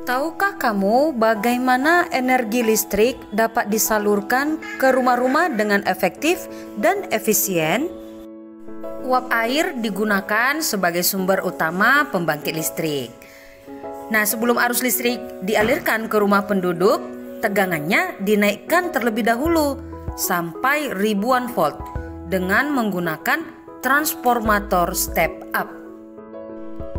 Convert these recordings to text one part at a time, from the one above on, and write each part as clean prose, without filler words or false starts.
Tahukah kamu bagaimana energi listrik dapat disalurkan ke rumah-rumah dengan efektif dan efisien? Uap air digunakan sebagai sumber utama pembangkit listrik. Nah, sebelum arus listrik dialirkan ke rumah penduduk, tegangannya dinaikkan terlebih dahulu sampai ribuan volt dengan menggunakan transformator step up.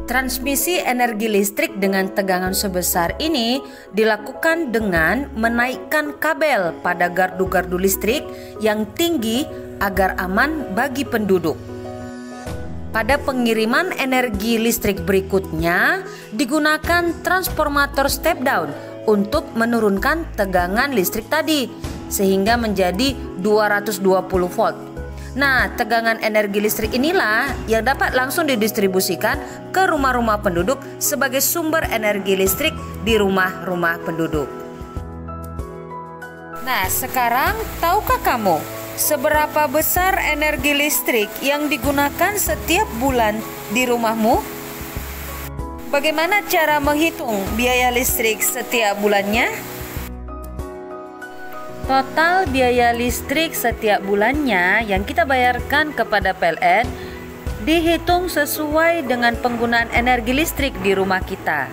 Transmisi energi listrik dengan tegangan sebesar ini dilakukan dengan menaikkan kabel pada gardu-gardu listrik yang tinggi agar aman bagi penduduk. Pada pengiriman energi listrik berikutnya digunakan transformator step down untuk menurunkan tegangan listrik tadi sehingga menjadi 220 volt. Nah, tegangan energi listrik inilah yang dapat langsung didistribusikan ke rumah-rumah penduduk sebagai sumber energi listrik di rumah-rumah penduduk. Nah, sekarang tahukah kamu seberapa besar energi listrik yang digunakan setiap bulan di rumahmu? Bagaimana cara menghitung biaya listrik setiap bulannya? Total biaya listrik setiap bulannya yang kita bayarkan kepada PLN dihitung sesuai dengan penggunaan energi listrik di rumah kita.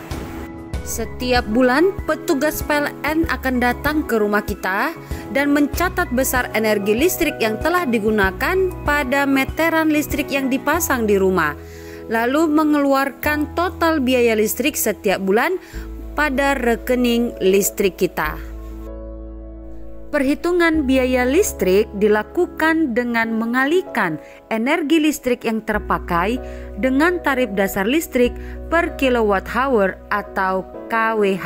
Setiap bulan petugas PLN akan datang ke rumah kita dan mencatat besar energi listrik yang telah digunakan pada meteran listrik yang dipasang di rumah, lalu mengeluarkan total biaya listrik setiap bulan pada rekening listrik kita. Perhitungan biaya listrik dilakukan dengan mengalihkan energi listrik yang terpakai dengan tarif dasar listrik per kilowatt-hour atau KWH.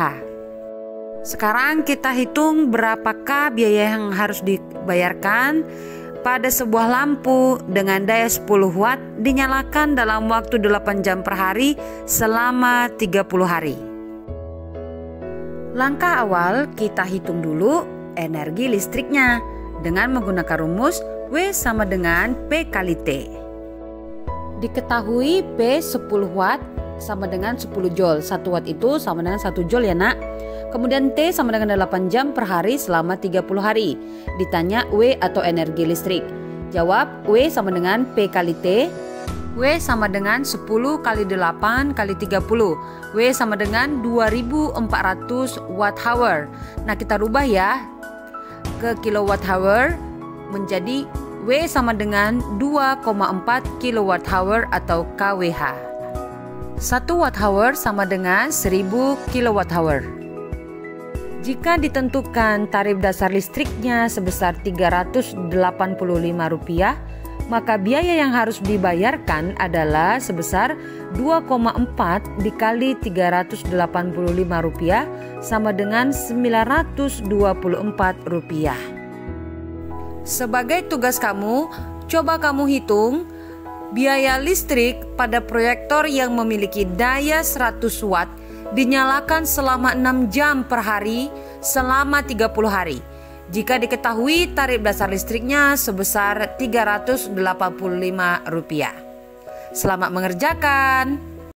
Sekarang kita hitung berapakah biaya yang harus dibayarkan pada sebuah lampu dengan daya 10 watt dinyalakan dalam waktu 8 jam per hari selama 30 hari. Langkah awal kita hitung dulu energi listriknya dengan menggunakan rumus W sama dengan P kali T. Diketahui P 10 watt sama dengan 10 joule. 1 watt itu sama dengan 1 joule ya nak. Kemudian T sama dengan 8 jam per hari selama 30 hari. Ditanya W atau energi listrik. Jawab W sama dengan P kali T. W sama dengan 10 kali 8 kali 30. W sama dengan 2400 watt hour. Nah, kita rubah ya ke kilowatt hour menjadi W sama dengan 2,4 kilowatt hour atau KWH. 1 watt hour sama dengan 1000 kilowatt hour. Jika ditentukan tarif dasar listriknya sebesar Rp385, maka biaya yang harus dibayarkan adalah sebesar 2,4 dikali Rp385 sama dengan Rp924. Sebagai tugas kamu, coba kamu hitung biaya listrik pada proyektor yang memiliki daya 100 watt dinyalakan selama 6 jam per hari selama 30 hari. Jika diketahui tarif dasar listriknya sebesar Rp385. Selamat mengerjakan.